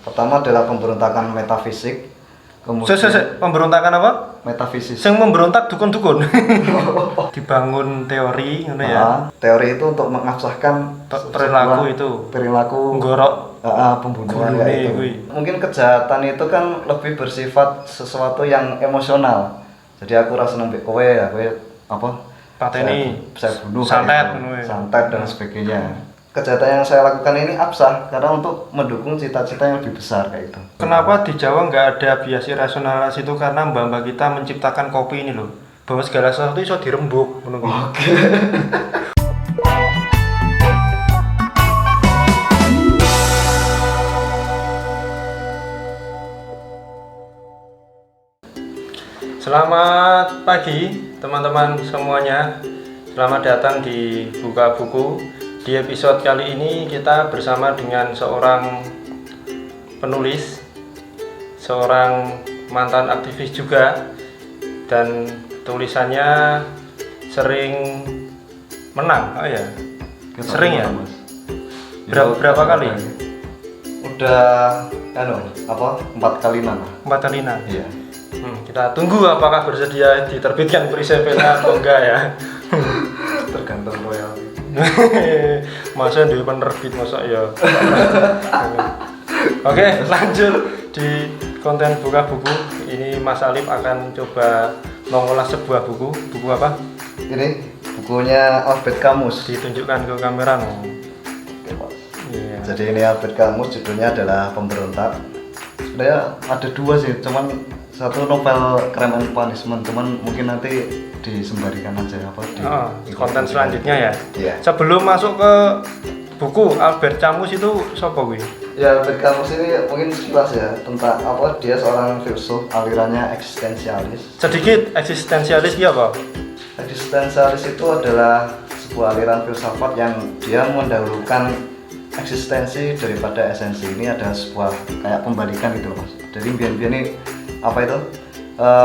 Pertama adalah pemberontakan metafisik. Kemudian pemberontakan apa? Metafisik. Yang memberontak dukun-dukun. Dibangun teori ngono ya. Teori itu untuk mengabsahkan perilaku itu. Perilaku nggorok pembunuhan ya itu. Mungkin kejahatan itu kan lebih bersifat sesuatu yang emosional. Jadi aku rasa nembek kowe ya, kowe apa? Pateni. Saya bunuh santet dan sebagainya. Kejahatan yang saya lakukan ini absah karena untuk mendukung cita-cita yang lebih besar kayak itu. Kenapa di Jawa nggak ada biasi rasionalis itu? Karena mbak-mbak kita menciptakan kopi ini loh, bahwa segala sesuatu bisa dirembuk. Oke. Selamat pagi teman-teman semuanya. Selamat datang di Buka Buku. Di episode kali ini kita bersama dengan seorang penulis, seorang mantan aktivis juga, dan tulisannya sering menang. Oh ya, sering ya? Berapa kali? Udah 4 kalian. 4 kalian. Iya. Kita tunggu apakah bersedia diterbitkan Prisepena atau enggak ya. Tergantung royalti. Masa dia penerbit masa ya. Oke, lanjut di konten Buka Buku. Ini Mas Alif akan coba mengolah sebuah buku. Buku apa? Ini bukunya Albert Camus. Ditunjukkan ke kamera no. Iya. Jadi ini Albert Camus, judulnya adalah Pemberontak. Sebenarnya ada 2 sih, cuman satu novel Crime and Punishment, cuman mungkin nanti disembarikan aja di konten selanjutnya ya. Iya. Sebelum masuk ke buku Albert Camus itu siapa gue? Ya, Albert Camus ini mungkin sekilas ya tentang dia seorang filsuf alirannya eksistensialis. Sedikit eksistensialis dia apa? Eksistensialis itu adalah sebuah aliran filsafat yang dia mendahulukan eksistensi daripada esensi. Ini ada sebuah kayak pembalikan gitu loh Mas. Jadi biar ini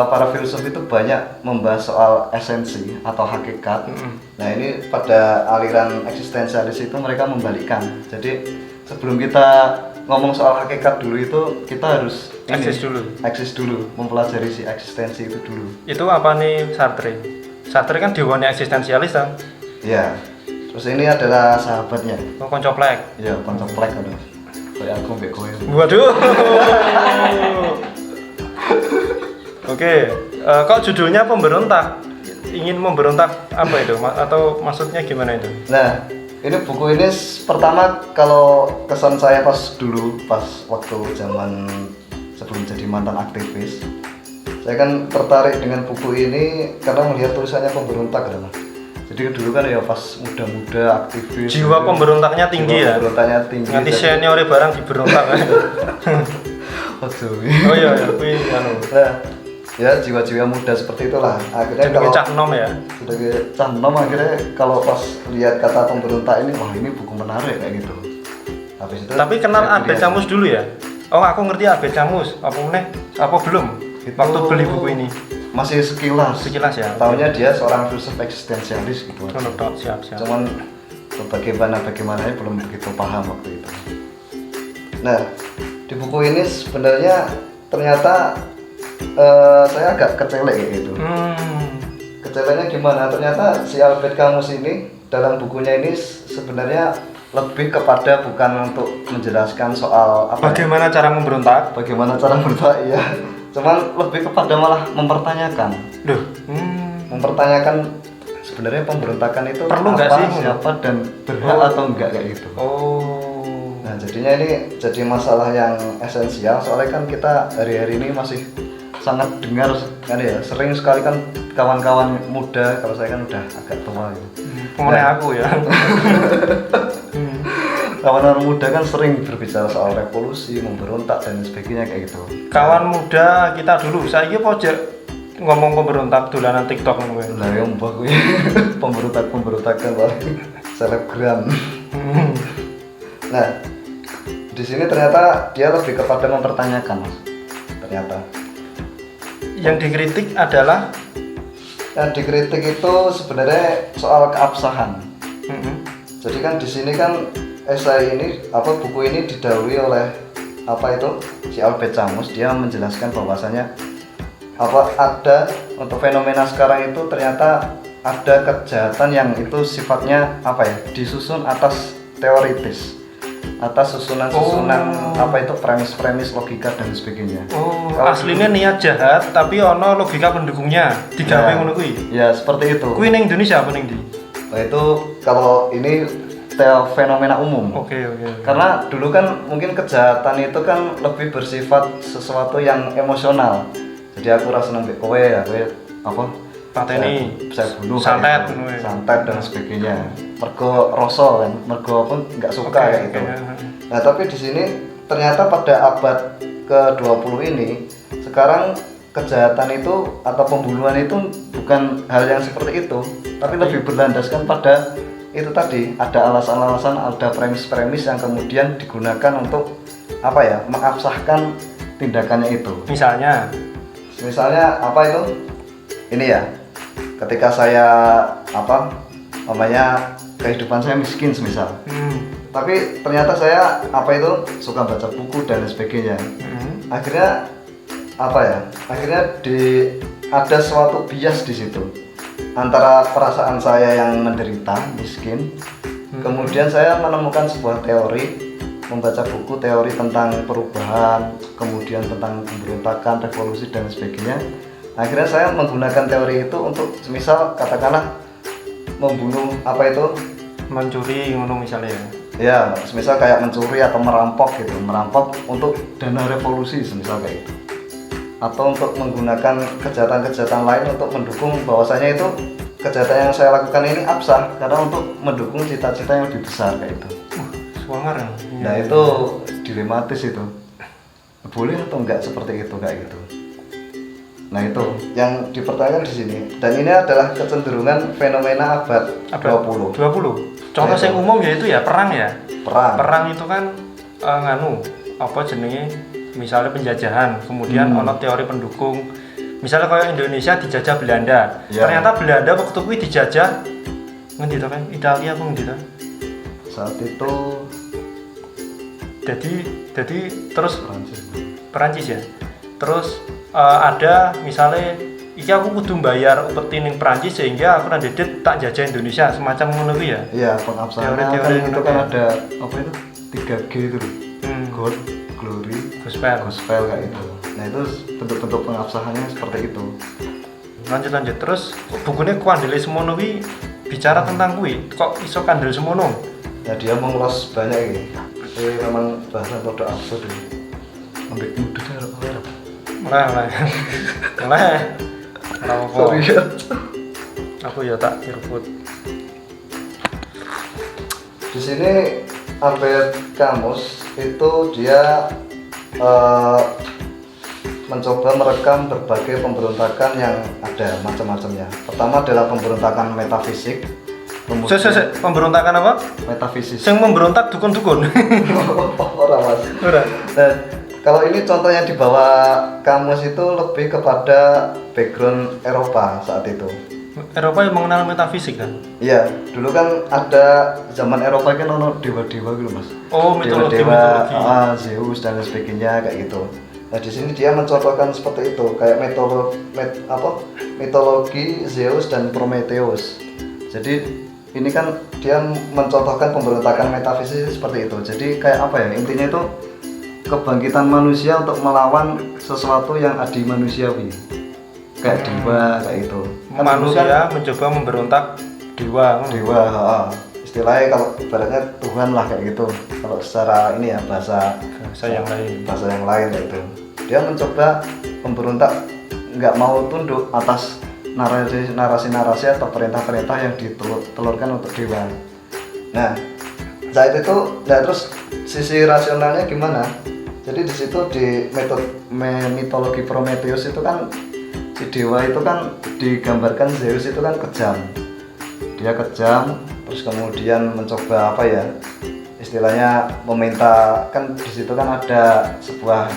para filsuf itu banyak membahas soal esensi atau hakikat. Nah ini pada aliran eksistensialis itu mereka membalikkan. Jadi sebelum kita ngomong soal hakikat dulu itu kita harus eksis dulu, mempelajari si eksistensi itu dulu. Itu apa nih Sartre? Sartre kan dewannya eksistensialis kan? Iya. Terus ini adalah sahabatnya. Oh, koncoplek. Iya, koncoplek kan. Kayak aku mbek kowe. Waduh. Oke, kok judulnya pemberontak? Ingin memberontak apa itu? Atau maksudnya gimana itu? Nah, ini buku ini pertama kalau kesan saya pas waktu zaman sebelum jadi mantan aktivis, saya kan tertarik dengan buku ini karena melihat tulisannya pemberontak kan. Jadi dulu kan ya pas muda-muda aktivis. Jiwa pemberontaknya tinggi ya. Pemberontaknya tinggi. Nanti seniornya barang diberontak kan. Oh iya, kuwi anu. Nah, ya jiwa-jiwa muda seperti itulah. Akhirnya kalau cah nom ya. Sebagai cah nom akhirnya kalau pas lihat kata pemberontak ini, wah ini buku menarik kayak gitu. Habis itu. Tapi kenal Albert Camus dulu ya? Oh, aku ngerti Albert Camus. Apa belum? Waktu beli buku ini. Masih sekilas ya. Taunya dia seorang filsuf eksistensialis gitu. Siap. Cuman bagaimananya belum begitu paham waktu itu. Nah, di buku ini sebenarnya ternyata saya agak kecelek kayak gitu. Keceleknya gimana? Ternyata si Albert Camus ini dalam bukunya ini sebenarnya lebih kepada bukan untuk menjelaskan soal bagaimana cara memberontak. Ya. Cuman lebih kepada malah mempertanyakan. Mempertanyakan sebenarnya pemberontakan itu perlu nggak sih? Siapa dan berhak atau enggak kayak gitu. Nah, jadinya ini jadi masalah yang esensial soalnya kan kita hari-hari ini masih sangat dengar kan ya, sering sekali kan kawan-kawan muda, kalau saya kan udah agak tua gitu. Aku ya. Kawan-kawan muda kan sering berbicara soal revolusi, memberontak dan sebagainya kayak gitu. Kawan muda kita dulu, saya pojok ngomong pemberontak dolanan TikTok gue. Lah ya mbah gue. Pemberontakan paling selebgram. Nah, di sini ternyata dia lebih kepada mempertanyakan, Mas. Ternyata yang dikritik adalah itu sebenarnya soal keabsahan. Jadi kan di sini kan buku ini didahului oleh apa itu si Albert Camus dia menjelaskan bahwasanya ada untuk fenomena sekarang itu ternyata ada kejahatan yang itu sifatnya apa ya disusun atas teoritis, atas susunan-susunan apa itu premis-premis logika dan sebagainya. Aslinya niat jahat tapi ono logika pendukungnya digawe ngono kuwi. Ya seperti itu. Kuwi ning Indonesia apa ning ndi? Nah itu kalau ini fenomena umum. Oke. Karena dulu kan mungkin kejahatan itu kan lebih bersifat sesuatu yang emosional. Jadi aku rasa nambah kowe ya kowe apa pateni saya bunuh santet dan sebagainya. Mergo rasa kan, mergo apa nggak suka kayak gitu. Nah, tapi di sini ternyata pada abad ke-20 ini sekarang kejahatan itu atau pembunuhan itu bukan hal yang seperti itu, tapi lebih berlandaskan pada itu tadi, ada alasan-alasan, ada premis-premis yang kemudian digunakan untuk apa ya, mengabsahkan tindakannya itu. Misalnya apa itu? Ini ya, ketika saya apa namanya kehidupan saya miskin semisal, tapi ternyata saya apa itu suka baca buku dan sebagainya. Akhirnya apa ya? Akhirnya ada suatu bias di situ antara perasaan saya yang menderita miskin, kemudian saya menemukan sebuah teori, membaca buku teori tentang perubahan, kemudian tentang pemberontakan, revolusi dan sebagainya. Akhirnya saya menggunakan teori itu untuk semisal katakanlah membunuh apa itu mencuri ngono misalnya. Ya, semisal kayak mencuri atau merampok gitu, merampok untuk dana revolusi semisal kayak itu. Atau untuk menggunakan kejahatan-kejahatan lain untuk mendukung bahwasanya itu kejahatan yang saya lakukan ini absah karena untuk mendukung cita-cita yang lebih besar kayak itu. Suangar ya. Nah, itu dilematis itu. Boleh atau enggak seperti itu kayak gitu. Nah, itu yang dipertanyakan di sini. Dan ini adalah kecenderungan fenomena abad 20. Contoh yang umum yaitu ya perang ya. Perang itu kan apa jenenge? Misalnya penjajahan, kemudian ono teori pendukung. Misalnya kayak Indonesia dijajah Belanda. Ternyata Belanda waktu kuwi dijajah ngendi to kan? Italia apa ngendi to? Saat itu jadi terus Perancis ya. Terus ada misalnya iki aku kudu bayar upeti ning Perancis sehingga aku nanti tak jajah Indonesia semacam ngono kuwi ya. Iya, pengabsahan teori itu kan ada apa itu 3G itu. God, glory, gospel kayak itu. Nah, itu bentuk-bentuk pengabsahannya seperti itu. Lanjut terus bukunya kuandele semono kuwi bicara tentang kuwi kok iso kandel semono. Ya dia mengulas banyak ini. Ini memang bahasa bodoh absurd ini. Ambil mudah ya. Mulai. Sorry ya. Aku ya tak diruput. Di sini Albert Camus itu dia mencoba merekam berbagai pemberontakan yang ada macam-macamnya. Pertama adalah pemberontakan metafisik. Pemberontakan apa? Metafisis. Yang memberontak dukun-dukun. Orang mas. Dan kalau ini contohnya di bawah Camus itu lebih kepada background Eropa saat itu. Eropa yang mengenal metafisik kan? Iya, dulu kan ada zaman Eropa kan ono dewa-dewa gitu mas. Oh, mitologi. Zeus dan sebagainya kayak gitu. Nah di sini dia mencontohkan seperti itu, kayak mitologi Zeus dan Prometheus. Jadi ini kan dia mencontohkan pemberontakan metafisik seperti itu. Jadi kayak apa ya, intinya itu kebangkitan manusia untuk melawan sesuatu yang adi manusiawi, kayak dewa kayak itu. Kan manusia kan mencoba memberontak dewa. Istilahnya kalau ibaratnya Tuhan lah kayak gitu. Kalau secara ini ya bahasa yang lain kayak itu. Dia mencoba memberontak, nggak mau tunduk atas narasi atau perintah-perintah yang ditelurkan untuk dewa. Nah, saat itu, terus sisi rasionalnya gimana? Jadi di situ di mitologi Prometheus itu kan si dewa itu kan digambarkan Zeus itu kan kejam. Dia kejam, terus kemudian mencoba apa ya? Istilahnya meminta, kan di situ kan ada sebuah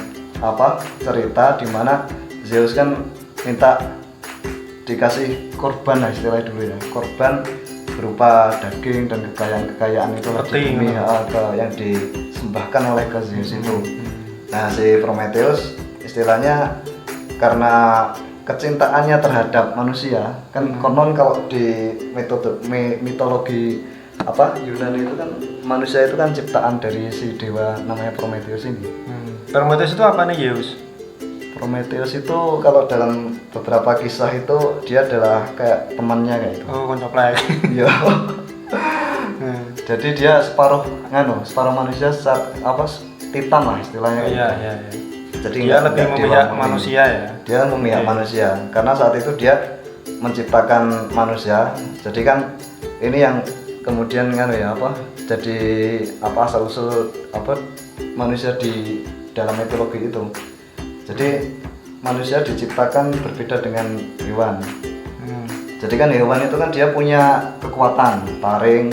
cerita di mana Zeus kan minta dikasih korban lah istilahnya dulu ya, korban berupa daging dan kekayaan itu yang disembahkan oleh ke Zeus itu. Nah, si Prometheus istilahnya karena kecintaannya terhadap manusia kan konon kalau di mitologi apa Yunani itu kan manusia itu kan ciptaan dari si dewa namanya Prometheus ini. Prometheus itu apa nih Zeus? Prometheus itu kalau dalam beberapa kisah itu dia adalah kayak temannya kayak itu. Oh, koncoplek. Iya. Jadi dia separuh manusia apa titan lah istilahnya. Iya, gitu. iya. Jadi dia lebih memihak manusia ya. Dia memihak manusia karena saat itu dia menciptakan manusia. Jadi kan ini yang kemudian jadi asal usul manusia di dalam mitologi itu. Jadi manusia diciptakan berbeda dengan hewan. Jadi kan hewan itu kan dia punya kekuatan, taring,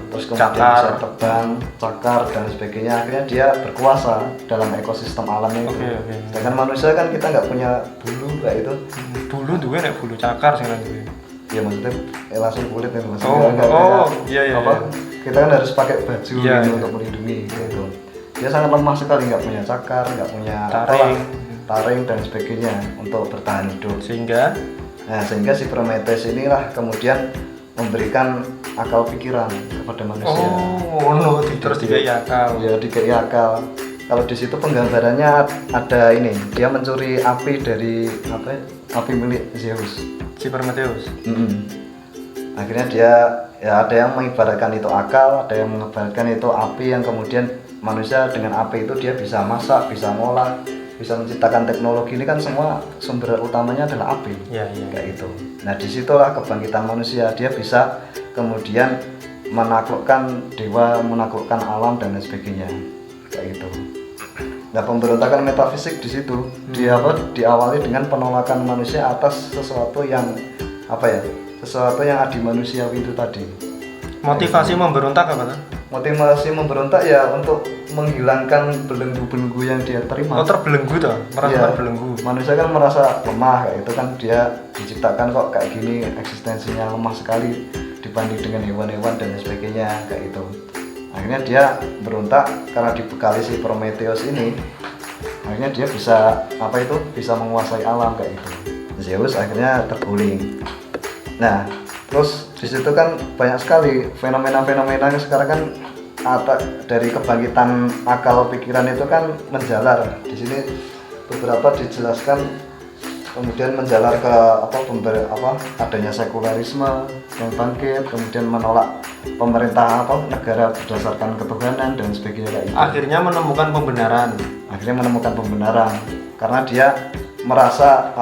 terus kemudian bisa terbang, cakar dan sebagainya. Akhirnya dia berkuasa dalam ekosistem alamnya itu. Sedangkan manusia kan kita nggak punya bulu kayak itu. Bulu duwe nek bulu cakar sing duwe. Ya maksudnya langsung kulit itu Iya. Kita kan harus pakai baju untuk melindungi gitu. Dia sangat lemah sekali, nggak punya cakar, nggak punya taring dan sebagainya untuk bertahan hidup. Sehingga si Prometheus inilah kemudian memberikan akal pikiran kepada manusia. Terus dikai akal. Ya dikai akal. Kalau di situ penggambarannya ada ini, dia mencuri api dari api milik Zeus. Si Prometheus. Akhirnya dia ada yang mengibaratkan itu akal, ada yang mengibaratkan itu api yang kemudian manusia dengan api itu dia bisa masak, bisa ngolah, bisa menciptakan teknologi. Ini kan semua sumber utamanya adalah api. Kayak gitu. Nah, disitulah kebangkitan manusia. Dia bisa kemudian menaklukkan dewa, menaklukkan alam dan lain sebagainya. Kayak gitu. Nah, pemberontakan metafisik di situ diawali dengan penolakan manusia atas sesuatu yang sesuatu yang adi manusiawi itu tadi. Motivasi memberontak apa kan? Motivasi memberontak ya untuk menghilangkan belenggu-belenggu yang dia terima. Terbelenggu toh, merasakan belenggu. Manusia kan merasa lemah kayak itu kan, dia diciptakan kok kayak gini, eksistensinya lemah sekali dibanding dengan hewan-hewan dan sebagainya kayak itu. Akhirnya dia berontak karena dibekali si Prometheus ini. Akhirnya dia bisa bisa menguasai alam kayak itu. Zeus akhirnya terguling. Nah, terus di situ kan banyak sekali fenomena-fenomena yang sekarang kan dari kebangkitan akal pikiran itu kan menjalar. Di sini beberapa dijelaskan kemudian menjalar ke adanya sekularisme yang bangkit, kemudian menolak pemerintah negara berdasarkan ketuhanan dan sebagainya kayak itu. Akhirnya menemukan pembenaran karena dia merasa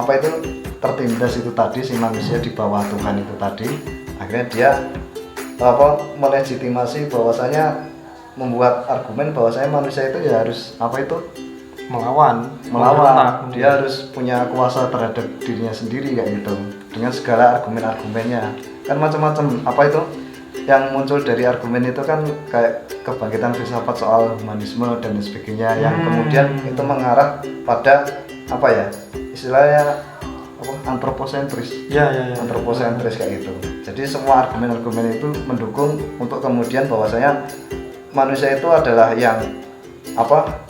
tertindas itu tadi, si manusia di bawah Tuhan itu tadi. Akhirnya dia melegitimasi bahwasanya membuat argumen bahwasanya manusia itu ya harus melawan. Dia harus punya kuasa terhadap dirinya sendiri kayak gitu, dengan segala argumen-argumennya. Kan macam-macam yang muncul dari argumen itu kan kayak kebangkitan filsafat soal humanisme dan sebagainya, yang kemudian itu mengarah pada istilahnya antroposentris. Antroposentris kayak gitu. Jadi semua argumen-argumen itu mendukung untuk kemudian bahwasanya manusia itu adalah yang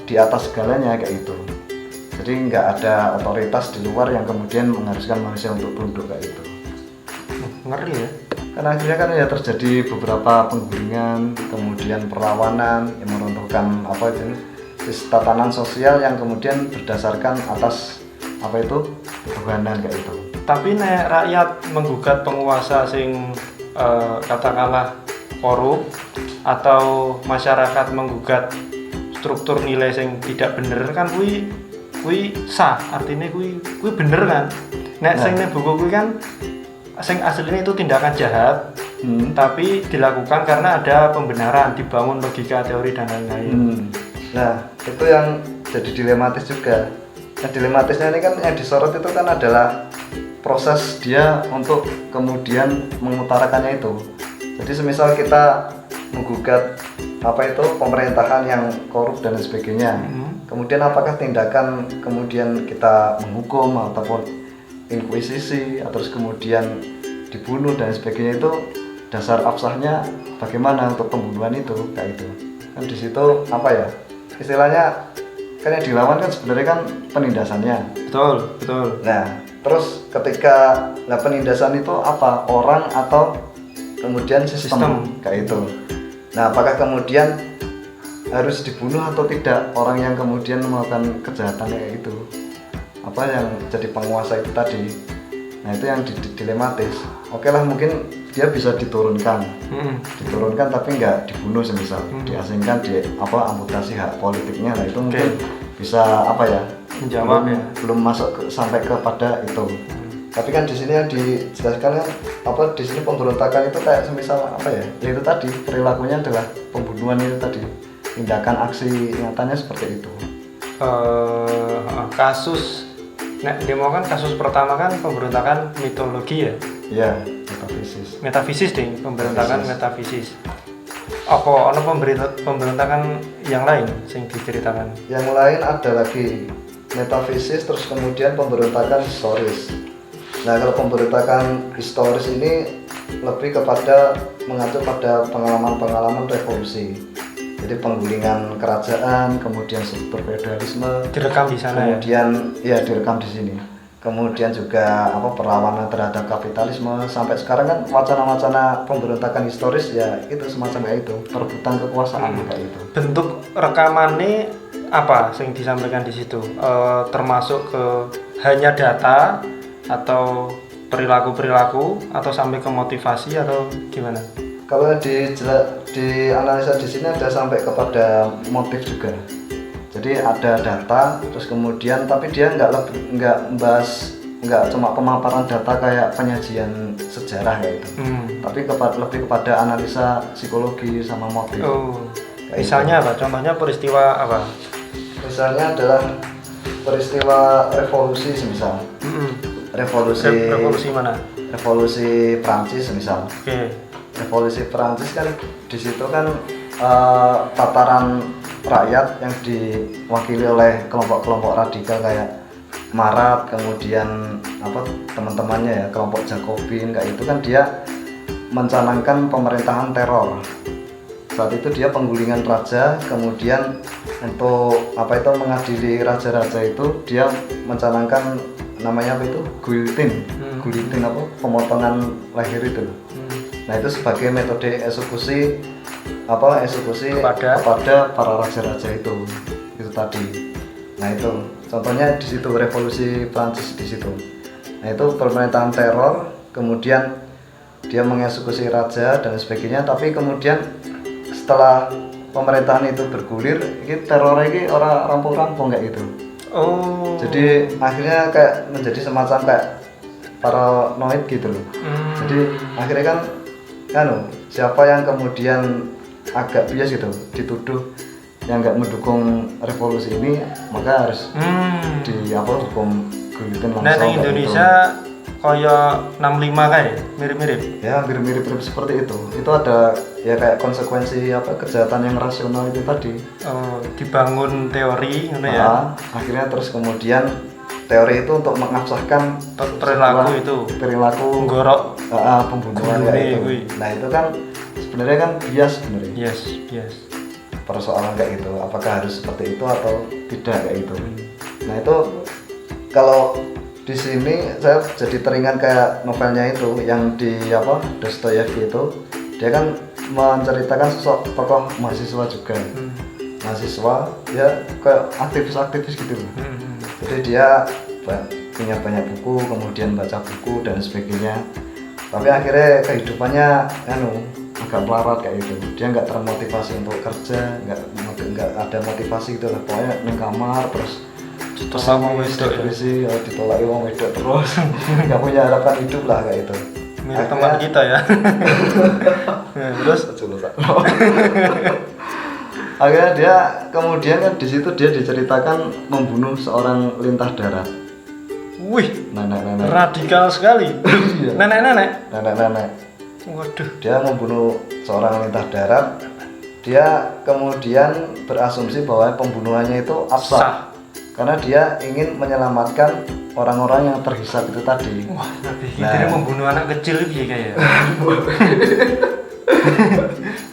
di atas segalanya kayak gitu. Jadi nggak ada otoritas di luar yang kemudian mengharuskan manusia untuk tunduk kayak gitu. Ngeri ya. Karena akhirnya kan ya terjadi beberapa penggulingan, kemudian perlawanan yang meruntuhkan tatanan sosial yang kemudian berdasarkan atas ketuhanan kayak itu. Tapi nek rakyat menggugat penguasa sing katakanlah korup, atau masyarakat menggugat struktur nilai sing tidak bener kan kuwi sah, artinya kuwi bener kan. Nek sing ning buku kuwi kan sing aslinya itu tindakan jahat, tapi dilakukan karena ada pembenaran, dibangun logika, teori dan lain-lain. Nah, itu yang jadi dilematis juga. Nah, dilematisnya ini kan yang disorot itu kan adalah proses dia untuk kemudian mengutarakannya itu. Jadi semisal kita menggugat pemerintahan yang korup dan sebagainya, kemudian apakah tindakan kemudian kita menghukum ataupun inkuisisi atau kemudian dibunuh dan sebagainya, itu dasar absahnya bagaimana untuk pembunuhan itu kayak itu kan. Di situ istilahnya kan yang dilawan kan sebenarnya kan penindasannya. Betul. Nah, terus ketika penindasan itu apa? Orang atau kemudian sistem kayak itu. Nah, apakah kemudian harus dibunuh atau tidak orang yang kemudian melakukan kejahatan kayak itu? Apa yang jadi penguasa itu tadi? Nah, itu yang dilematis. Oke lah, mungkin dia bisa diturunkan, tapi nggak dibunuh semisal, diasingkan, amputasi hak politiknya. Nah, itu mungkin bisa menjawab belum masuk sampai kepada itu. Tapi kan di sini yang dijelaskan kan di sini pemberontakan itu kayak semisal itu tadi perilakunya adalah pembunuhan itu tadi, tindakan aksi nyatanya seperti itu. Kasus demo kan kasus pertama kan pemberontakan mitologi ya? Iya, metafisis ding, pemberontakan metafisis. Apa ada pemberontakan yang lain yang diceritakan? Yang lain ada lagi metafisis, terus kemudian pemberontakan historis. Nah, kalau pemberontakan historis ini lebih kepada mengacu pada pengalaman-pengalaman revolusi. Jadi penggulingan kerajaan, kemudian struktur feodalisme direkam di sana. Kemudian direkam di sini. Kemudian juga perlawanan terhadap kapitalisme. Sampai sekarang kan wacana-wacana pemberontakan historis ya itu semacam kayak itu, perebutan kekuasaan kayak itu. Bentuk rekamannya apa yang disampaikan di situ? Termasuk ke hanya data atau perilaku atau sampai ke motivasi atau gimana? Kalau di analisa di sini ada sampai kepada motif juga. Jadi ada data, terus kemudian tapi dia nggak cuma pemaparan data kayak penyajian sejarah kayak itu, tapi lebih kepada analisa psikologi sama motif. Misalnya apa? Contohnya peristiwa apa? Misalnya adalah peristiwa revolusi semisal. Revolusi mana? Revolusi Prancis semisal. Revolusi Prancis kan di situ kan tataran rakyat yang diwakili oleh kelompok-kelompok radikal kayak Marat, kemudian teman-temannya ya kelompok Jacobin kayak itu kan dia mencanangkan pemerintahan teror. Saat itu dia penggulingan raja, kemudian untuk mengadili raja-raja itu dia mencanangkan namanya guillotine, pemotongan leher itu. Nah, itu sebagai metode eksekusi kepada para raja-raja itu tadi. Nah, itu contohnya di situ revolusi Prancis di situ. Nah, itu pemerintahan teror, kemudian dia mengeksekusi raja dan sebagainya, tapi kemudian setelah pemerintahan itu bergulir, teror ini orang rampung-rampung kayak gitu. Jadi akhirnya kayak menjadi semacam kayak paranoid gitu loh. Jadi akhirnya kan siapa yang kemudian agak bias gitu dituduh yang nggak mendukung revolusi ini maka harus hukum gulitin langsung. Nah, di Indonesia kayak 65 kayak mirip-mirip. Ya, mirip-mirip seperti itu. Itu ada ya kayak konsekuensi kejahatan yang rasional itu tadi. Dibangun teori ya. Akhirnya terus kemudian teori itu untuk mengabsahkan perilaku gorok pembunuhan kayak itu. Nah, itu kan sebenarnya kan bias sebenarnya. Yes. Persoalan kayak gitu, apakah harus seperti itu atau tidak kayak gitu. Nah, itu kalau di sini saya jadi teringat kayak novelnya itu yang di Dostoyevsky itu, dia kan menceritakan sosok tokoh mahasiswa juga. Mahasiswa ya kayak aktivis gitu loh. Jadi dia punya banyak buku, kemudian baca buku dan sebagainya. Tapi akhirnya kehidupannya agak melarat kayak gitu. Dia nggak termotivasi untuk kerja, nggak ada motivasi gitu lah. Pokoknya di kamar terus ditolak wong wedok terus nggak punya harapan hidup lah kayak itu. Mirip teman kita ya. Terus akhirnya dia kemudian kan di situ dia diceritakan membunuh seorang lintah darat. Wih, nenek radikal sekali. Nenek. Waduh. Dia membunuh seorang lintah darat. Dia kemudian berasumsi bahwa pembunuhannya itu absah. Karena dia ingin menyelamatkan orang-orang yang terhisap itu tadi. Wah, tapi dia membunuh anak kecil gitu kayak.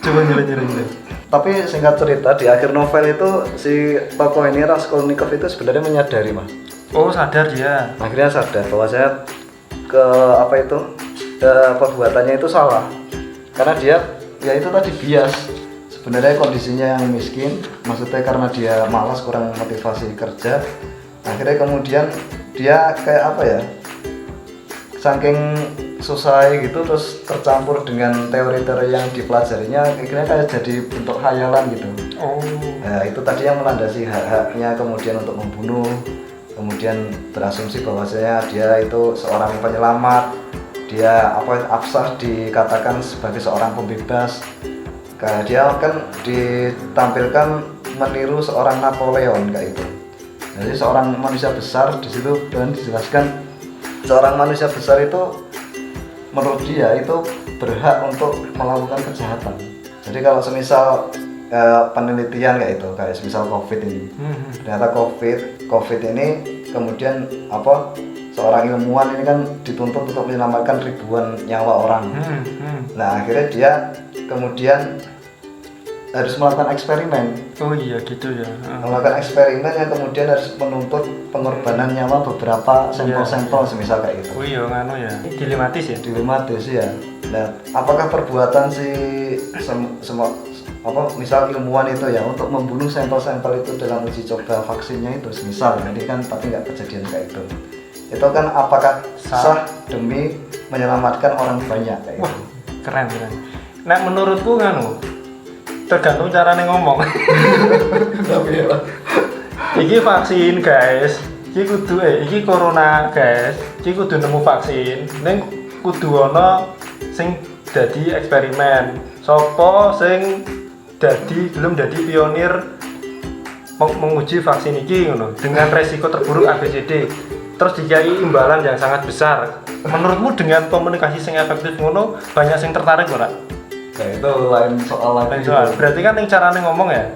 Coba jalan. tapi singkat cerita di akhir novel itu si tokoh ini Raskolnikov itu sebenarnya menyadari mas. Oh sadar dia. Akhirnya sadar bahwa saya perbuatannya itu salah karena dia ya itu tadi bias. Sebenarnya kondisinya yang miskin, maksudnya karena dia malas kurang motivasi kerja. Akhirnya kemudian dia kayak apa ya? Saking susah gitu terus tercampur dengan teori-teori yang dipelajarinya akhirnya kayak jadi bentuk khayalan gitu. Oh. Nah, itu tadi yang melandasi hak-haknya kemudian untuk membunuh, kemudian berasumsi bahwasanya dia itu seorang penyelamat, dia absah dikatakan sebagai seorang pembebas. Kayak dia kan ditampilkan meniru seorang Napoleon kayak itu. Jadi seorang manusia besar di situ dan dijelaskan seorang manusia besar itu menurut dia itu berhak untuk melakukan kejahatan. Jadi kalau semisal penelitian kayak itu, kayak semisal COVID ini, ternyata COVID ini kemudian seorang ilmuwan ini kan dituntut untuk menyelamatkan ribuan nyawa orang. Nah akhirnya dia kemudian harus melakukan eksperimen. Oh iya gitu ya. Melakukan eksperimen yang kemudian harus menuntut pengorbanan nyawa beberapa sampel-sampel semisal kayak itu. Oh iya nganu ya. Ini dilematis ya? Dilematis ya. Nah, apakah perbuatan si misal ilmuwan itu ya untuk membunuh sampel-sampel itu dalam uji coba vaksinnya itu semisal, jadi kan tapi nggak kejadian kayak itu. Itu kan apakah sah demi menyelamatkan orang banyak kayak Wah, itu. Keren. Nah menurutku nganu tergantung caranya ngomong. Iki vaksin guys, iki kudu iki corona guys, iki kudu nemu vaksin. Neng kudu ono sing dadi eksperimen. Sopo sing belum dadi pionir menguji vaksin iki ngono dengan resiko terburuk ABCD. Terus dikai imbalan yang sangat besar. Menurutmu dengan komunikasi sing efektif ngono banyak sing tertarik ora? Nah itu lain soal lagi. Berarti kan yang caranya ngomong ya.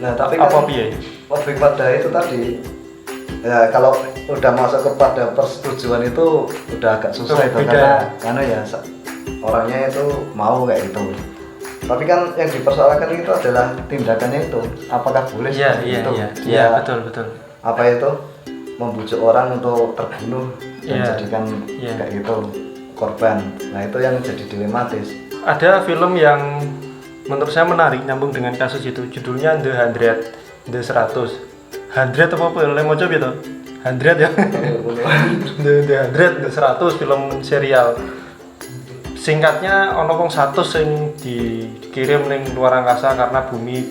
Nah tapi kan apa piye? Lebih pada itu tadi. Ya kalau udah masuk kepada persetujuan itu udah agak susah itu karena ya orangnya itu mau kayak gitu. Tapi kan yang dipersoalkan itu adalah tindakannya itu. Apakah boleh seperti itu? Iya betul. Apa itu membujuk orang untuk terbunuh dan jadikan kayak gitu korban. Nah itu yang jadi dilematis. Ada film yang menurut saya menarik nyambung dengan kasus itu, judulnya The 100. The 100 apa le mau coba itu 100 ya. The 100 film serial. Singkatnya ono wong 100 sing dikirim ning luar angkasa karena bumi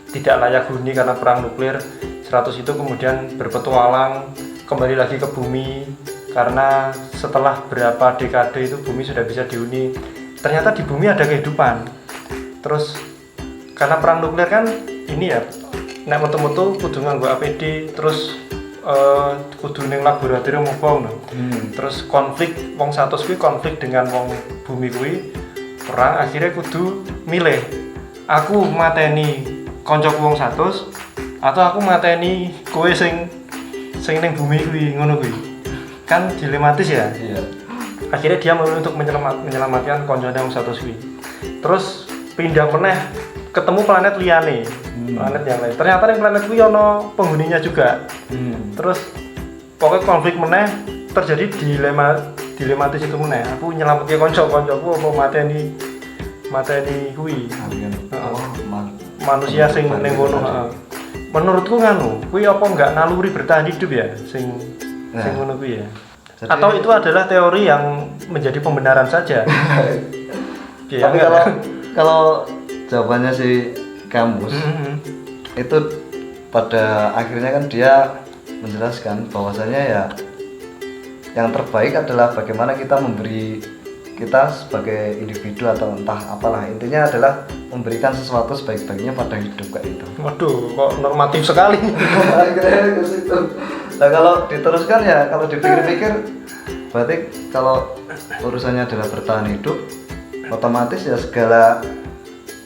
tidak layak huni karena perang nuklir. 100 itu kemudian berpetualang kembali lagi ke bumi karena setelah berapa dekade itu bumi sudah bisa dihuni. Ternyata di bumi ada kehidupan. Terus karena perang nuklir kan ini ya, nek metu-metu kudu nganggo APD, terus kudu ning laboratorium apa. Terus konflik wong 100 kuwi konflik dengan wong bumi kuwi, perang akhirnya kudu milih. Aku mateni kancaku wong 100 atau aku mateni kowe sing ning bumi kuwi ngono kuwi. Kan dilematis ya? Iya. Akhirnya dia memilih untuk menyelamatkan koncone wong 100 kuwi. Terus pindah meneh ketemu planet liyane. Planet yang lain. Ternyata ning planet kuwi ono penghuninya juga. Terus pokoknya konflik meneh terjadi dilematis itu meneh. Aku nyelametke kanca-kancaku apa mateni kuwi. Manusia sing ning kono. Menurutku nganu, kuwi apa enggak naluri bertahan hidup ya sing ngono kuwi ya. Jadi, atau itu adalah teori yang menjadi pembenaran saja. Tapi kalau jawabannya si kamus itu pada akhirnya kan dia menjelaskan bahwasanya ya yang terbaik adalah bagaimana kita memberi kita sebagai individu atau entah apalah, intinya adalah memberikan sesuatu sebaik-baiknya pada hidup kayak itu. Waduh, kok normatif sekali. Akhirnya ke situ. Nah kalau diteruskan ya, kalau dipikir-pikir berarti kalau urusannya adalah bertahan hidup, otomatis ya segala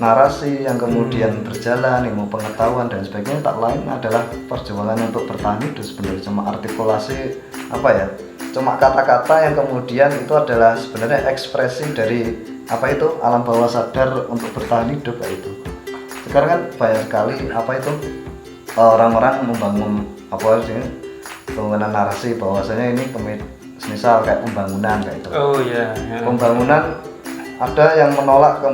narasi yang kemudian berjalan, ilmu pengetahuan dan sebagainya tak lain adalah perjuangan untuk bertahan hidup. Sebenarnya cuma artikulasi apa ya, cuma kata-kata yang kemudian itu adalah sebenarnya ekspresi dari apa itu alam bawah sadar untuk bertahan hidup kayak itu. sekarang kan banyak sekali apa itu orang-orang membangun apa sih pembangunan narasi bahwasanya ini misal kayak pembangunan kayak itu. Oh iya. Pembangunan ada yang menolak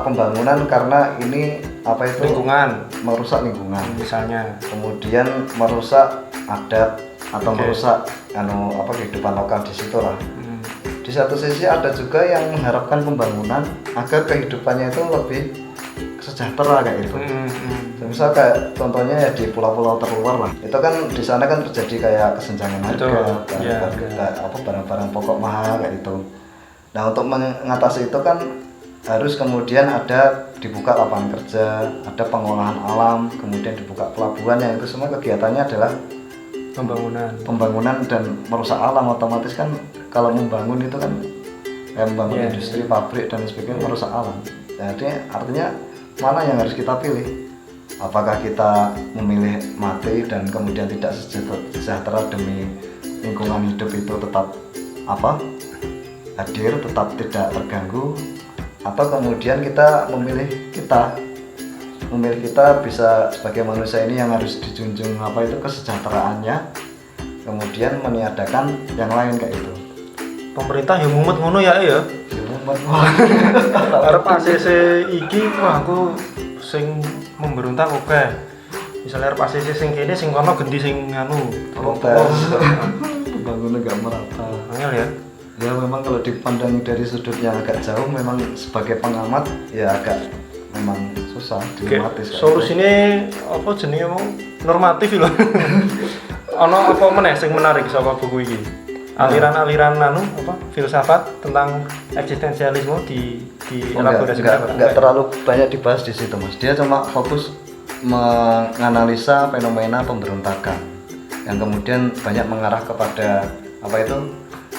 pembangunan karena ini apa itu lingkungan, merusak lingkungan misalnya. Kemudian merusak adat atau merusak kehidupan lokal di situ lah. Di satu sisi ada juga yang mengharapkan pembangunan agar kehidupannya itu lebih sejahtera kayak gitu. Misal kayak contohnya ya di pulau-pulau terluar lah. Itu kan di sana kan terjadi kayak kesenjangan harga, barang-barang pokok mahal kayak gitu. Nah, untuk mengatasi itu kan harus kemudian ada dibuka lapangan kerja, ada pengolahan alam, kemudian dibuka pelabuhan yang itu semua kegiatannya adalah pembangunan dan merusak alam. Otomatis kan kalau membangun itu kan membangun industri, pabrik dan sebagainya merusak alam. Jadi artinya mana yang harus kita pilih? Apakah kita memilih mati dan kemudian tidak sejahtera demi lingkungan hidup itu tetap hadir, tetap tidak terganggu, atau kemudian kita memilih kita bisa sebagai manusia ini yang harus dijunjung kesejahteraannya, kemudian meniadakan yang lain kayak itu. Pemerintah yang mumet ngono ya. Arep ACC iki aku sing memberontak oke. Misalnya arep ACC sing kene sing kono ganti sing pembangunan gak merata. Angel ya. Ya memang kalau dipandang dari sudut yang agak jauh memang sebagai pengamat ya agak memang susah dilematis. Solusinya apa jenenge mau normatif lho. Ana apa meneh sing menarik saka buku iki? Aliran-aliran filsafat tentang eksistensialisme di elaborasi enggak terlalu banyak dibahas di situ, Mas. Dia cuma fokus menganalisa fenomena pemberontakan yang kemudian banyak mengarah kepada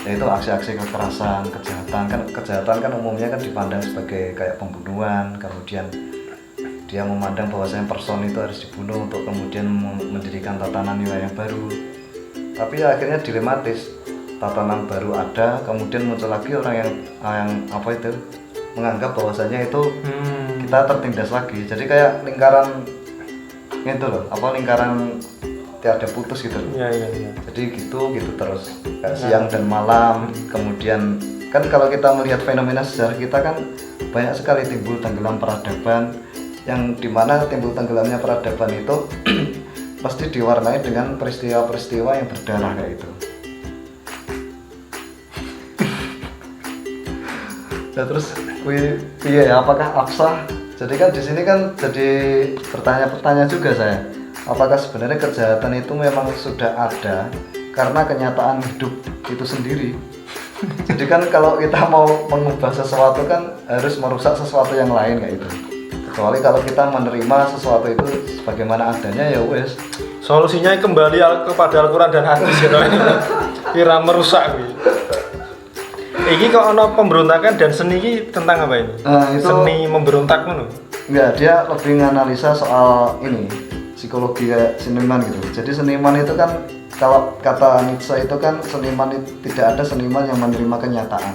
yaitu aksi-aksi kekerasan, kejahatan kan umumnya kan dipandang sebagai kayak pembunuhan, kemudian dia memandang bahwasanya person itu harus dibunuh untuk kemudian mendirikan tatanan nilai yang baru. Tapi ya akhirnya dilematis, tatanan baru ada, kemudian muncul lagi orang yang menganggap bahwasanya itu kita tertindas lagi. Jadi kayak lingkaran itu loh, lingkaran tiada putus gitu loh. Iya. Jadi gitu terus kayak siang dan malam. Kemudian kan kalau kita melihat fenomena sejarah kita kan banyak sekali timbul tenggelam peradaban, yang dimana timbul tenggelamnya peradaban itu pasti diwarnai dengan peristiwa-peristiwa yang berdarah kayak itu. Nah terus apakah absah? Jadi kan di sini kan jadi bertanya-tanya juga saya. Apakah sebenarnya kejahatan itu memang sudah ada karena kenyataan hidup itu sendiri? Jadi kan kalau kita mau mengubah sesuatu kan harus merusak sesuatu yang lain kayak itu. Kecuali kalau kita menerima sesuatu itu sebagaimana adanya ya wes. Solusinya kembali kepada Al-Quran dan hadis gitu. Kira merusak gitu. Ini kalau ada pemberontakan dan seni ini tentang apa ini? Seni memberontak mana? Enggak, dia lebih menganalisa soal ini psikologi seniman gitu. Jadi seniman itu kan kalau kata Nietzsche itu kan seniman itu tidak ada seniman yang menerima kenyataan.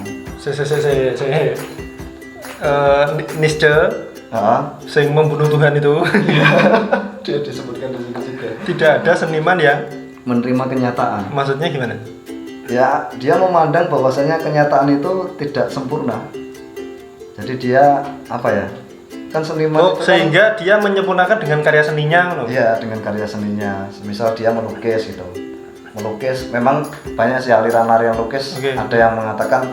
Nietzsche sing membunuh Tuhan itu. Dia disebutkan di situ juga. Tidak ada seniman yang menerima kenyataan. Maksudnya gimana? Ya, dia memandang bahwasanya kenyataan itu tidak sempurna. Jadi dia kan seniman sehingga dia menyempurnakan dengan karya seninya loh. Iya, dengan karya seninya. Misal dia melukis gitu. Melukis memang banyak sih aliran-aliran lukis. Ada yang mengatakan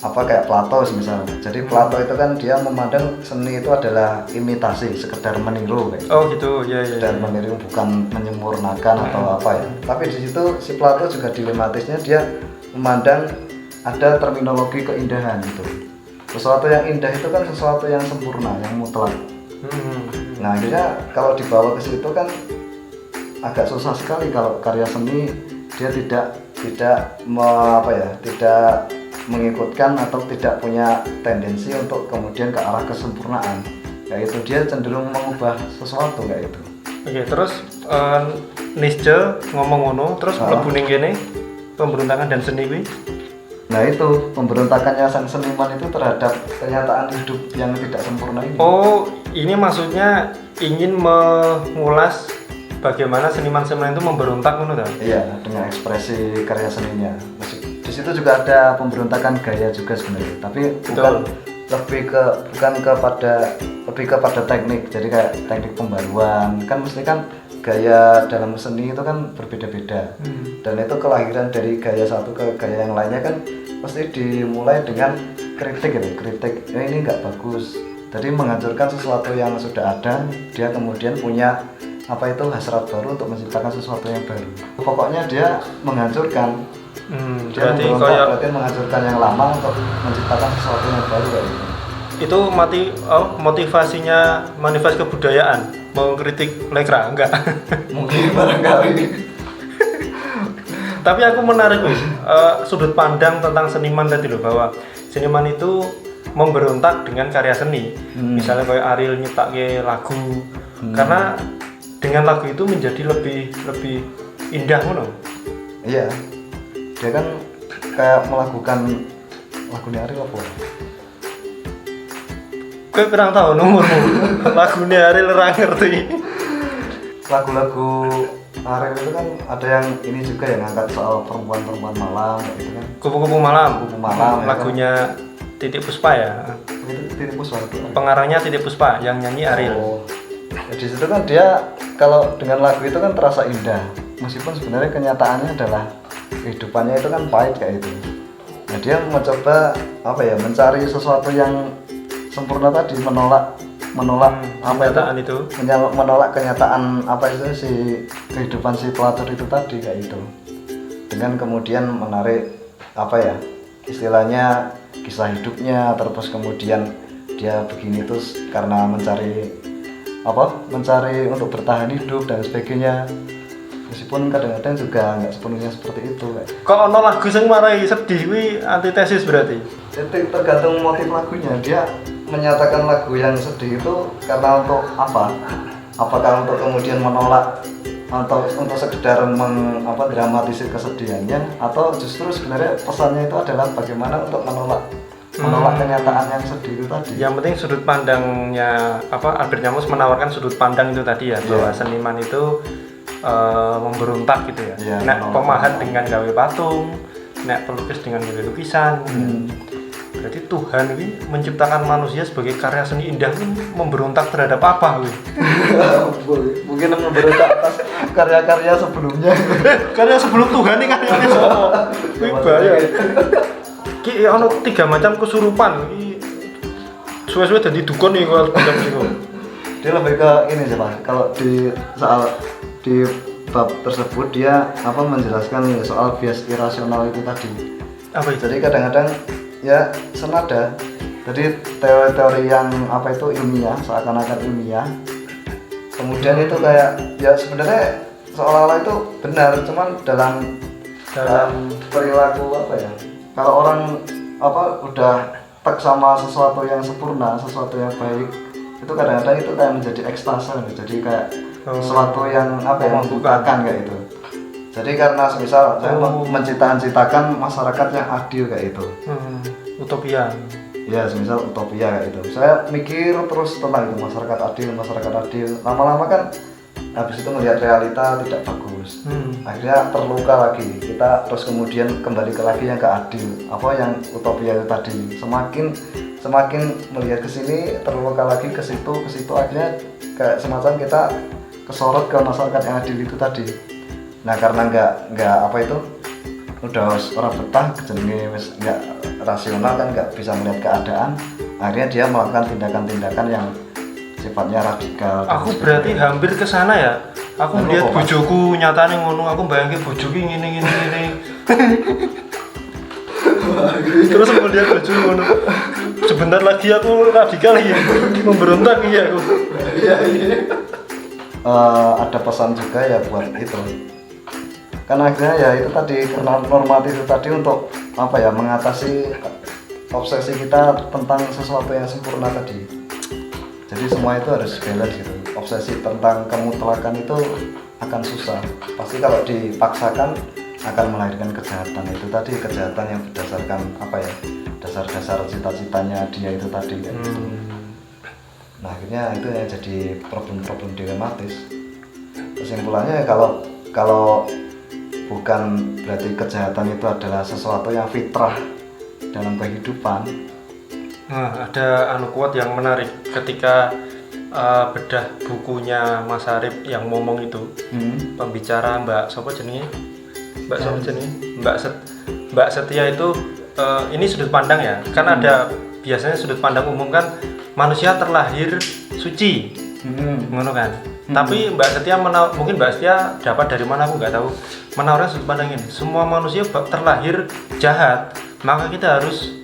kayak Plato misal. Jadi Plato itu kan dia memandang seni itu adalah imitasi, sekedar meniru kayak. Oh gitu. Ya. Dan meniru bukan menyempurnakan atau apa ya. Tapi di situ si Plato juga dilematisnya dia memandang ada terminologi keindahan gitu. Sesuatu yang indah itu kan sesuatu yang sempurna, yang mutlak. Nah akhirnya kalau dibawa ke situ kan agak susah sekali kalau karya seni dia tidak mengikutkan atau tidak punya tendensi untuk kemudian ke arah kesempurnaan. Kayak itu dia cenderung mengubah sesuatu kayak itu. Oke, terus Nietzsche ngomong ngono, terus mlebu ning kene pemberontakan dan seni kuwi. Nah itu pemberontakannya sang seniman itu terhadap kenyataan hidup yang tidak sempurna ini. Oh, ini maksudnya ingin mengulas bagaimana seniman-seniman itu memberontak menurut. Iya, dengan ekspresi karya seninya. Di situ juga ada pemberontakan gaya juga sebenarnya, tapi lebih kepada teknik. Jadi kayak teknik pembaruan. Kan mesti kan gaya dalam seni itu kan berbeda-beda. Dan itu kelahiran dari gaya satu ke gaya yang lainnya kan pasti dimulai dengan kritik gitu. Kritik, ini nggak bagus. Jadi menghancurkan sesuatu yang sudah ada, dia kemudian punya hasrat baru untuk menciptakan sesuatu yang baru. Pokoknya dia menghancurkan. Berarti berarti menghancurkan yang lama untuk menciptakan sesuatu yang baru kayak gitu. Itu motivasinya manifest kebudayaan, mengkritik Lekra enggak? Mungkin barangkali. Tapi aku menarik sudut pandang tentang seniman tadi loh, bahwa seniman itu memberontak dengan karya seni. Misalnya kayak Ariel nyiptake lagu, karena dengan lagu itu menjadi lebih indah ngono. Iya. Dia kan kayak melakukan lagunya Ariel apa? Gue kurang tahu nomormu. Lagunya Ariel ora ngerti. Lagu-lagu Ariel itu kan ada yang ini juga yang ngangkat soal perempuan-perempuan malam gitu kan. Kupu-kupu malam. Kupu malam. Lagunya kan? Titiek Puspa ya. Itu Titiek Puspa itu. Pengarangnya Titiek Puspa, yang nyanyi Ariel. Oh. Ya, di situ kan dia kalau dengan lagu itu kan terasa indah. Meskipun sebenarnya kenyataannya adalah kehidupannya itu kan pahit kayak itu. Nah, dia mencoba mencari sesuatu yang sempurna tadi, menolak kenyataan itu. Menolak kenyataan si kehidupan si pelacur itu tadi kayak itu. Dengan kemudian menarik istilahnya kisah hidupnya, terus kemudian dia begini terus karena mencari untuk bertahan hidup dan sebagainya. Meskipun kadang-kadang juga nggak sepenuhnya seperti itu. Kok ono lagu sing marai sedih kuwi antitesis berarti? Jadi tergantung motif lagunya. Dia menyatakan lagu yang sedih itu karena untuk apa? Apakah untuk kemudian menolak atau untuk sekedar dramatisir kesedihannya, atau justru sebenarnya pesannya itu adalah bagaimana untuk menolak kenyataan yang sedih itu tadi. Yang penting sudut pandangnya Albert Camus menawarkan sudut pandang itu tadi ya, bahwa seniman itu memberontak gitu ya. Nek pemahat dengan gawe patung, nek pelukis dengan gawe lukisan. Berarti Tuhan ini menciptakan manusia sebagai karya seni indah ini memberontak terhadap apa wi? Mungkin memberontak atas karya-karya sebelumnya. Karya sebelum Tuhan ini karyanya semua. Wih bahaya. Ki ono 3 macam kesurupan. Suwe-suwe dadi dukun nih kalau macam itu. Dia lebih ke ini sih Pak. Kalau di bab tersebut dia menjelaskan soal bias irasional itu tadi. Apa itu? Jadi kadang-kadang ya senada. Jadi teori-teori yang ilmiah, seakan-akan ilmiah. Kemudian itu kayak ya sebenarnya seolah-olah itu benar, cuman dalam perilaku Kalau orang udah tek sama sesuatu yang sempurna, sesuatu yang baik, itu kadang-kadang itu kayak menjadi ekstase, jadi kayak sesuatu yang membukakan kayak itu. Jadi karena misal saya menciptakan masyarakat yang adil kayak itu. Utopia. Ya, semisal utopia kayak itu. Saya mikir terus tentang itu masyarakat adil. Lama-lama kan habis itu melihat realita tidak bagus. Akhirnya terluka lagi. Kita terus kemudian kembali ke lagi yang ke adil. Yang utopia itu tadi. Semakin melihat ke sini terluka lagi ke situ akhirnya kayak semacam kita kesorot ke masyarakat yang adil itu tadi. Nah, karena nggak udah orang betah jenenge wis nggak rasional kan, nggak bisa melihat keadaan, akhirnya dia melakukan tindakan-tindakan yang sifatnya radikal. Aku berarti hampir ke sana ya. Aku melihat bojoku nyatane ngono, aku bayangke bojoku ngene. Terus melihat bojoku ngono. Sebentar lagi aku radikal ya, memberontak ya aku. Iya. Ada pesan juga ya buat itu. Karena akhirnya ya itu tadi, karena normatif itu tadi untuk mengatasi obsesi kita tentang sesuatu yang sempurna tadi. Jadi semua itu harus balance gitu. Obsesi tentang kemutlakan itu akan susah. Pasti kalau dipaksakan akan melahirkan kejahatan itu tadi, kejahatan yang berdasarkan apa ya, dasar-dasar cita-citanya dia itu tadi kayak gitu. Nah akhirnya itu yang jadi problem-problem dilematis. Kesimpulannya kalau bukan berarti kejahatan itu adalah sesuatu yang fitrah dalam kehidupan. Nah, ada quote yang menarik ketika bedah bukunya Mas Arif yang ngomong itu. Pembicara Mbak Sopo jenenge? Mbak Sopo jenenge? Mbak Setia itu ini sudut pandang ya. Kan ada biasanya sudut pandang umum kan manusia terlahir suci. Ngono kan. Tapi Mbak Setia mungkin Mbak Setia dapat dari mana aku nggak tahu. Menawarkan sudut pandang ini. Semua manusia terlahir jahat, maka kita harus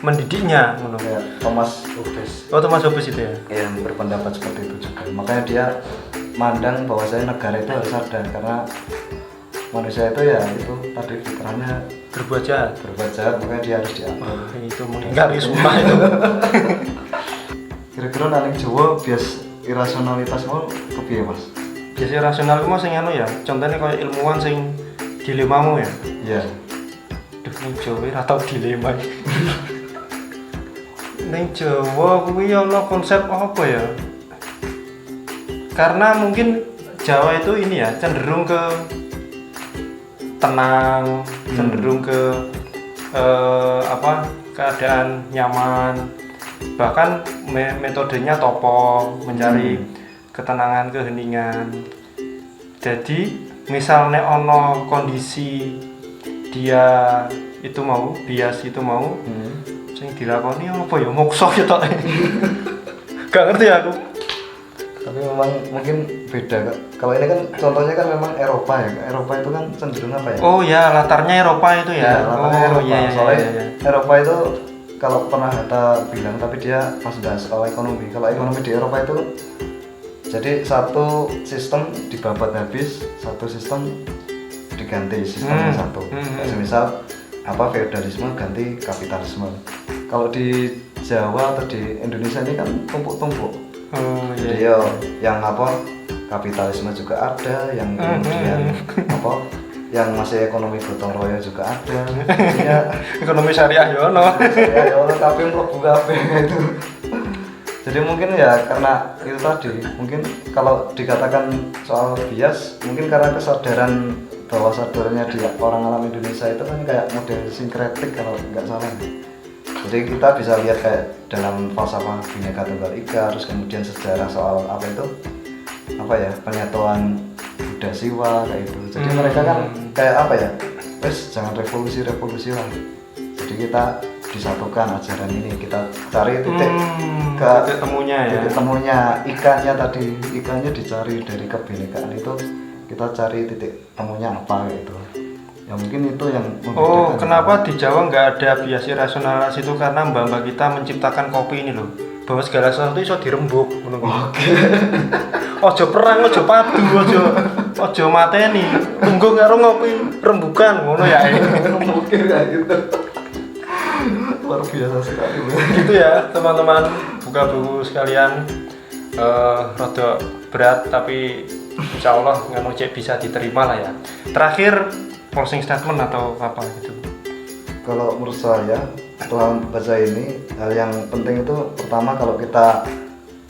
mendidiknya, ya, Thomas Hobbes. Oh, Thomas Hobbes itu ya? Yang berpendapat seperti itu juga. Makanya dia mandang bahwasanya negara itu harus ada karena manusia itu ya itu tadi fitrahnya berbuat jahat, makanya dia harus diatur. Itu mengingkari sumpah itu. Kira-kira nang Jawa bias irasionalitas mau kepiye Mas? Bias irasional mau sing ya. Contohnya kayak ilmuwan sing dilemamu ya. Iya. Ning Jawa ora tau dilema. Ning Jawa kuwi ana konsep apa ya? Karena mungkin Jawa itu cenderung ke tenang, cenderung ke keadaan nyaman. Bahkan metodenya topo, mencari ketenangan, keheningan. Jadi misalnya ono kondisi dia itu mau bias itu mau sing dilakoni apa ya mokso ya tok. Gak ngerti aku. Tapi memang mungkin beda. Kalau ini kan contohnya kan memang Eropa ya. Eropa itu kan cenderung apa ya? Oh ya, latarnya Eropa itu ya. Latarnya Eropa. Iya, soalnya iya. Eropa itu kalau pernah Hatta bilang, tapi dia pas bahas soal ekonomi. Kalau ekonomi di Eropa itu jadi satu sistem dibabat habis, satu sistem diganti sistemnya satu. Misal feodalisme ganti kapitalisme. Kalau di Jawa atau di Indonesia ini kan tumpuk-tumpuk. Jadi yang kapitalisme juga ada, yang kemudian yang masih ekonomi gotong royong juga ada. Jadinya ekonomi syariah yono. Tapi mlebu kabeh itu. Jadi mungkin ya karena itu tadi, mungkin kalau dikatakan soal bias, mungkin karena kesadaran bahwa sadarnya di orang alam Indonesia itu kan kayak model sinkretik kalau nggak salah. Jadi kita bisa lihat kayak dalam falsafah Bhinneka Tunggal Ika, terus kemudian sejarah soal penyatuan Buddha Siwa kayak itu. Jadi mereka kan kayak jangan revolusi lah. Jadi kita disatukan ajaran ini, kita cari titik temunya ikannya tadi, ikannya dicari dari kebinekaan itu, kita cari titik temunya apa gitu. Ya mungkin itu yang membedakan. Kenapa di Jawa nggak ada bias irasional itu? Karena mbak-mbak kita menciptakan kopi ini loh, bahwa segala sesuatu itu dirembuk. Oke. Ojo perang, ojo padu, ojo mateni. Tunggu karo ngopi rembukan, ngono ya. Mungkin kayak gitu. Luar biasa sekali. Gitu ya teman-teman, buka buku sekalian. Rada berat tapi insya Allah nganu cek bisa diterima lah ya. Terakhir closing statement atau apa gitu. Kalau menurut saya setelah baca ini, hal yang penting itu pertama kalau kita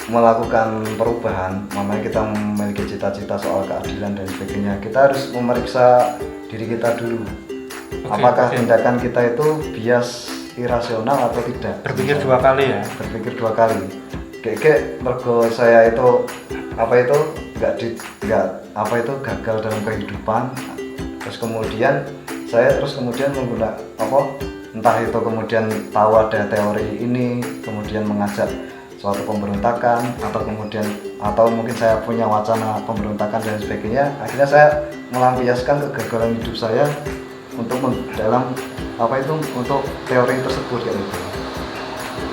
melakukan perubahan, namanya kita memiliki cita-cita soal keadilan dan sebagainya, kita harus memeriksa diri kita dulu. Apakah tindakan kita itu bias irasional atau tidak? Berpikir dua kali ya. Berpikir dua kali. Kayak mergo saya itu gagal dalam kehidupan. Terus kemudian saya menggunakan entah itu kemudian tahu ada teori ini, kemudian mengajak suatu pemberontakan atau mungkin saya punya wacana pemberontakan dan sebagainya. Akhirnya saya melampiaskan kegagalan hidup saya untuk untuk teori tersebut kayak gitu.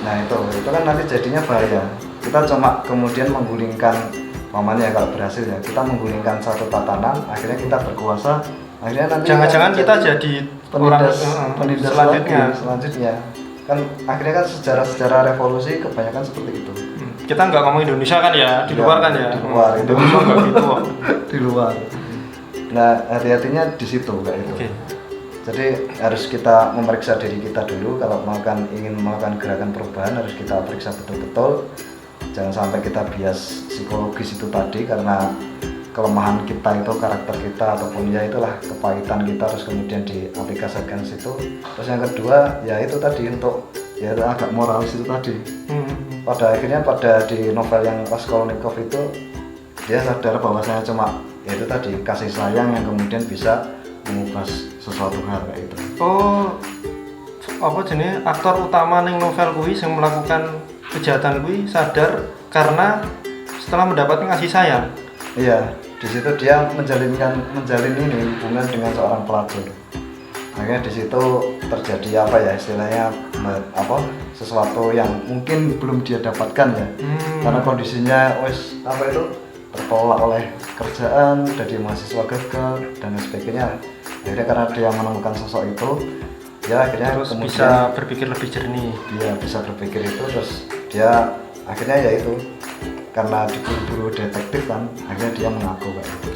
Nah itu kan nanti jadinya bahaya. Kita cuma kemudian menggulingkan, mamanya kalau berhasil ya, kita menggulingkan satu tatanan, akhirnya kita berkuasa, akhirnya nanti jangan-jangan kita jadi penindas selanjutnya. Kan akhirnya kan sejarah revolusi kebanyakan seperti itu. Kita nggak ngomong Indonesia kan ya, di luar kan ya. Di luar Indonesia nggak gitu. Di luar. Nah, hati-hatinya di situ kayak itu. Oke. Jadi harus kita memeriksa diri kita dulu. Kalau ingin melakukan gerakan perubahan harus kita periksa betul-betul. Jangan sampai kita bias psikologis itu tadi, karena kelemahan kita itu karakter kita ataupun ya itulah kepahitan kita, terus kemudian diaplikasikan situ. Terus yang kedua ya itu tadi untuk ya agak moralis itu tadi. Pada akhirnya di novel yang Raskolnikov itu dia sadar bahwasanya cuma ya itu tadi kasih sayang yang kemudian bisa mengubah sesuatu hal kayak itu. Oh, apa jenis aktor utama ning novel kuwi yang melakukan kejahatan kuwi sadar karena setelah mendapatkan kasih sayang. Iya, di situ dia menjalin ini hubungan dengan seorang pelacur. Akhirnya di situ terjadi apa ya istilahnya sesuatu yang mungkin belum dia dapatkan ya. Karena kondisinya apa itu tertolak oleh kerjaan, jadi mahasiswa gagal dan sebagainya. Akhirnya karena dia menemukan sosok itu, ya akhirnya terus kemudian bisa berpikir lebih jernih. Dia bisa berpikir itu, terus dia akhirnya ya itu karena diburu-buru detektif kan, akhirnya dia mengaku kayak gitu.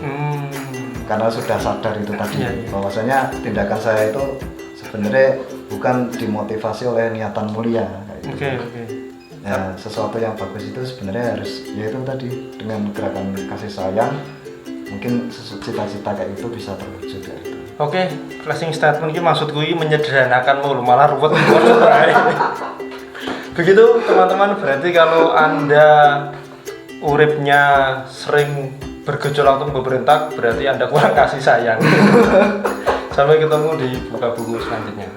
Karena sudah sadar itu tadi, bahwasanya tindakan saya itu sebenarnya bukan dimotivasi oleh niatan mulia kayak gitu. Oke. Ya, sesuatu yang bagus itu sebenarnya harus yaitu tadi dengan gerakan kasih sayang, mungkin cita-cita kayak itu bisa terwujud ya itu. Oke, closing statement ini maksud gue menyederhanakan mulu, malah ruwet. Begitu teman-teman, berarti kalau Anda uripnya sering bergejolak untuk berontak, berarti Anda kurang kasih sayang. Sampai ketemu di buka buku selanjutnya.